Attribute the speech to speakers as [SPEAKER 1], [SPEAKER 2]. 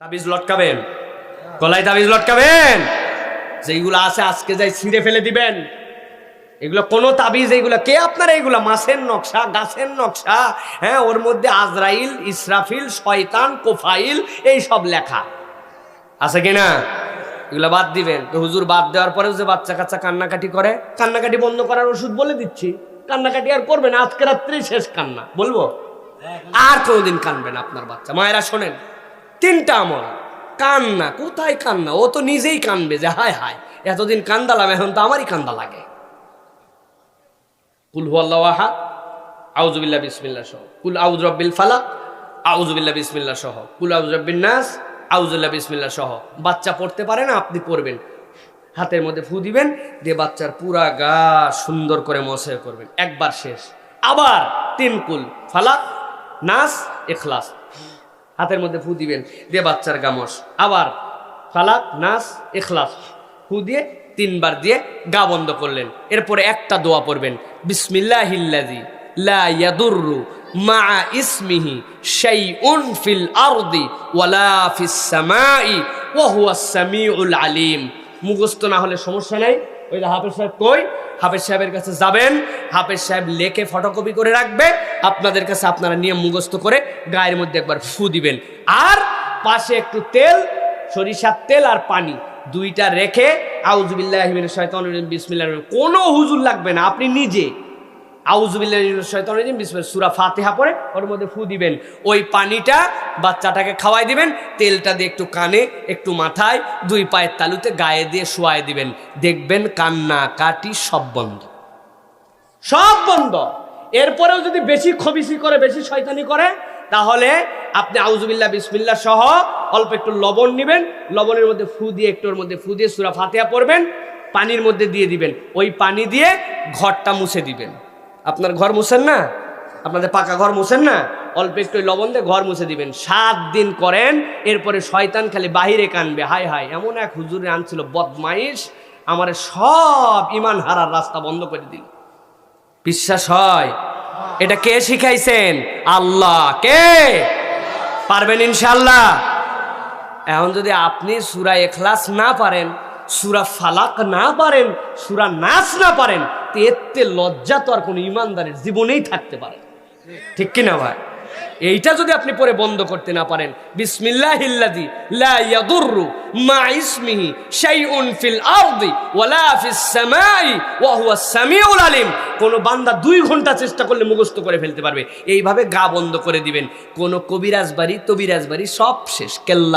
[SPEAKER 1] তাবিজ লটকাবেন, গলায় তাবিজ লটকাবেন, যেইগুলো আছে আজকে যাই ছিঁড়ে ফেলে দিবেন। এগুলো কোনো তাবিজ, এইগুলো কে আপনার, এইগুলো মাছের নকশা, গাছের নকশা, হ্যাঁ, ওর মধ্যে আজরাইল, ইসরাফিল, শয়তান, কোফাইল এই সব লেখা আছে কিনা? এগুলো বাদ দিবেন। তো হুজুর বাদ দেওয়ার পরেও যে বাচ্চা কাচ্চা কান্নাকাটি করে, কান্নাকাটি বন্ধ করার ওষুধ বলে দিচ্ছি। কান্নাকাটি আর করবে না, আজকে রাত্রেই শেষ কান্না, বলবো আর কোনোদিন কানবে না আপনার বাচ্চা। মায়েরা শোনেন, 3টা আমল। কান্না, কোথায় কান্না, ও তো নিজেই কানবে যে হায় হায় এতদিন কান্দালাম, এখন তো আমারই কান্দা লাগে। কুল হুয়াল্লাহু আহাদ, আউযু বিল্লাহি বিসমিল্লাহ সহ, কুল আউযু রাব্বিল ফালাক, আউযু বিল্লাহি বিসমিল্লাহ সহ, কুল আউযু রাব্বিন নাস, আউযু বিল্লাহি বিসমিল্লাহ সহ। বাচ্চা পড়তে পারে না, আপনি পড়বেন, হাতের মধ্যে ফু দিবেন, দিয়ে বাচ্চার পুরা গা সুন্দর করে মসে করবেন, একবার শেষ। আবার 3 কুল ফালাক, নাস, ইখলাস, হাতের মধ্যে ফু দিবেন, দিয়ে বাচ্চার গা মস, আবার ফালাক, নাস, ইখলাস, ফু দিয়ে 3 বার দিয়ে গা বন্ধ করলেন। এরপরে একটা দোয়া পড়বেন, বিসমিল্লাহিল্লাযী লা ইয়াদুররু মা ইসমিহি শাইউন ফিল আরদি ওয়ালা ফিস সামাই ওয়া হুয়াস সামিউল আলিম। মুখস্থ না হলে সমস্যা নাই, ওই যে হাফেজ সাহেব কই, হাফেজ সাহেবের কাছে যাবেন, হাফেজ সাহেব লেখে ফটোকপি করে রাখবে, আপনাদের কাছে আপনারা নিয়ে মুখস্থ করে গায়ের মধ্যে একবার ফু দিবেন। আর পাশে একটু তেল, সরিষার তেল আর পানি, 2টা রেখে আউযু বিল্লাহি মিনাশ শাইতানির রাজিম বিসমিল্লাহির রহমানির রহিম, কোনো হুজুর লাগবে না, আপনি নিজে আউযু বিল্লাহি মিনাশ শাইতানির রাজিম বিসমিল্লাহ সূরা ফাতিহা পড়ে ওর মধ্যে ফু দিবেন। ওই পানিটা বাচ্চাটাকে খাওয়াই দিবেন, তেলটা দিয়ে একটু কানে, একটু মাথায়, 2 পায়ের তালুতে গায়ে দিয়ে শোয়াই দিবেন। দেখবেন কান্না কাটি সব বন্ধ, সব বন্ধ। এরপরেও যদি বেশি খবিসি করে, বেশি শয়তানি করে, তাহলে আপনি আউযু বিল্লাহি বিসমিল্লাহ সহ অল্প একটু লবণ নেবেন, লবণের মধ্যে ফু দিয়ে, একটু ওর মধ্যে ফু দিয়ে সূরা ফাতিহা পড়বেন, পানির মধ্যে দিয়ে দিবেন। ওই পানি দিয়ে ঘরটা মুছে দিবেন। আপনার ঘর মুছেন না, আপনাদের পাকা ঘর মুছেন না, অল্প একটু লবণ দিয়ে ঘর মুছে দিবেন। 7 দিন করেন, এরপরে শয়তান খালি বাহিরে কানবে, হায় হায় এমন এক হুজুরে আনছিল বদমাইশ, আমার সব ইমান হারার রাস্তা বন্ধ করে দিল। বিশ্বাস হয়? এটা কে শিখাইছেন? আল্লাহ। কে পারবেন? ইনশাআল্লাহ। এখন যদি আপনি সূরা ইখলাস না পারেন, সূরা ফালাক না পারেন, সূরা নাস না পারেন, তো এতে লজ্জা তো আর কোনো ইমানদারের জীবনেই থাকতে পারে, ঠিক কিনা ভাই? এইটা যদি আপনি পরে বন্ধ করতে না পারেন, বিসমিল্লাহিল্লাযী লা ইয়াদুররু মা ইসমিহি শাইউন ফিল আরদি ওয়ালা ফিস সামাই ওয়া হুয়াস সামিউল আলিম, কোন বান্দা 2 ঘন্টা চেষ্টা করলে মুখস্থ করে ফেলতে পারবে। এইভাবে গা বন্ধ করে দিবেন। কোন কবিরাজ বাড়ি, তবিরাজ বাড়ি সব শেষ, কেল্লা।